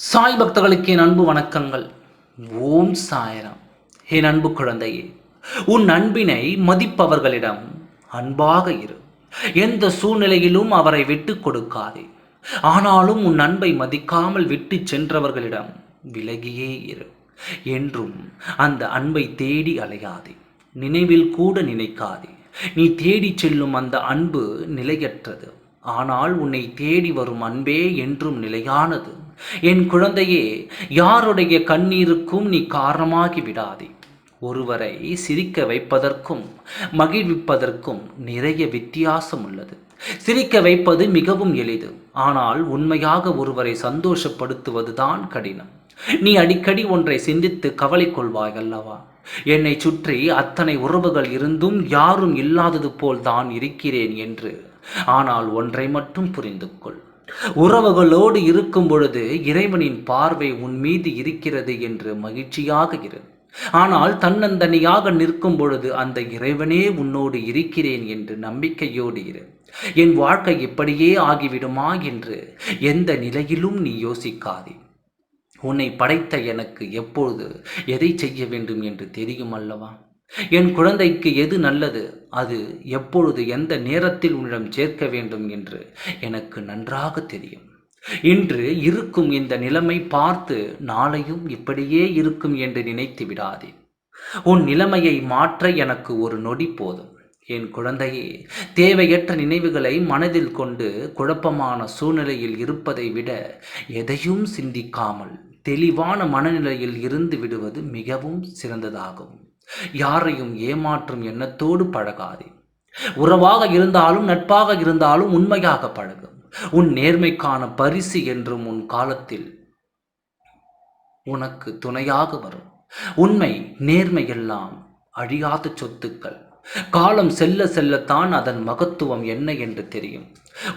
சாய் பக்தர்களுக்கு என் அன்பு வணக்கங்கள். ஓம் சாய்ராம். என் அன்பு குழந்தையே, உன் அன்பினை மதிப்பவர்களிடம் அன்பாக இரு. எந்த சூழ்நிலையிலும் அவரை விட்டு கொடுக்காதே. ஆனாலும் உன் அன்பை மதிக்காமல் விட்டு சென்றவர்களிடம் விலகியே இரு. என்றும் அந்த அன்பை தேடி அலையாதே. நினைவில் கூட நினைக்காதே. நீ தேடி செல்லும் அந்த அன்பு நிலையற்றது. ஆனால் உன்னை தேடி வரும் அன்பே என்றும் நிலையானது. என் குழந்தையே, யாருடைய கண்ணீருக்கும் நீ காரணமாகி விடாதே. ஒருவரை சிரிக்க வைப்பதற்கும் மகிழ்விப்பதற்கும் நிறைய வித்தியாசம் உள்ளது. சிரிக்க வைப்பது மிகவும் எளிது, ஆனால் உண்மையாக ஒருவரை சந்தோஷப்படுத்துவதுதான் கடினம். நீ அடிக்கடி ஒன்றை சிந்தித்து கவலை கொள்வாய் அல்லவா? என்னை சுற்றி அத்தனை உறவுகள் இருந்தும் யாரும் இல்லாதது போல் தான் இருக்கிறேன் என்று. ஆனால் ஒன்றை மட்டும் புரிந்து கொள். உறவுகளோடு இருக்கும் பொழுது இறைவனின் பார்வை உன் மீது இருக்கிறது என்று மகிழ்ச்சியாக இரு. ஆனால் தன்னந்தனியாக நிற்கும் பொழுது அந்த இறைவனே உன்னோடு இருக்கிறேன் என்று நம்பிக்கையோடு இரு. என் வாழ்க்கை இப்படியே ஆகிவிடுமா என்று எந்த நிலையிலும் நீ யோசிக்காதே. உன்னை படைத்த எனக்கு எப்பொழுது எதை செய்ய வேண்டும் என்று தெரியும் அல்லவா? என் குழந்தைக்கு எது நல்லது, அது எப்பொழுது எந்த நேரத்தில் உன்னிடம் சேர்க்க வேண்டும் என்று எனக்கு நன்றாக தெரியும். இன்று இருக்கும் இந்த நிலைமை பார்த்து நாளையும் இப்படியே இருக்கும் என்று நினைத்து விடாதே. உன் நிலைமையை மாற்ற எனக்கு ஒரு நொடி போதும். என் குழந்தையே, தேவையற்ற நினைவுகளை மனதில் கொண்டு குழப்பமான சூழ்நிலையில் இருப்பதை விட எதையும் சிந்திக்காமல் தெளிவான மனநிலையில் இருந்து விடுவது மிகவும் சிறந்ததாகும். யாரையும் ஏமாற்றும் எண்ணத்தோடு பழகாதே. உறவாக இருந்தாலும் நட்பாக இருந்தாலும் உண்மையாக பழகும். உன் நேர்மைக்கான பரிசு என்றும் உன் காலத்தில் உனக்கு துணையாக வரும். உண்மை நேர்மை எல்லாம் அழியாத சொத்துக்கள். காலம் செல்ல செல்லத்தான் அதன் மகத்துவம் என்ன என்று தெரியும்.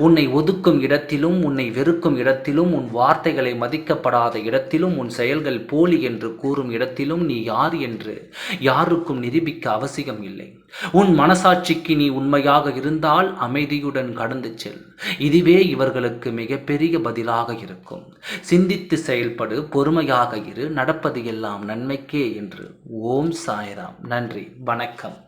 உன்னை ஒதுக்கும் இடத்திலும், உன்னை வெறுக்கும் இடத்திலும், உன் வார்த்தைகளை மதிக்கப்படாத இடத்திலும், உன் செயல்கள் போலி என்று கூறும் இடத்திலும் நீ யார் என்று யாருக்கும் நிரூபிக்க அவசியம் இல்லை. உன் மனசாட்சிக்கு நீ உண்மையாக இருந்தால் அமைதியுடன் கடந்து செல். இதுவே இவர்களுக்கு மிகப்பெரிய பதிலாக இருக்கும். சிந்தித்து செயல்படு, பொறுமையாக இரு, நடப்பது எல்லாம் நன்மைக்கே என்று. ஓம் சாய்ராம். நன்றி, வணக்கம்.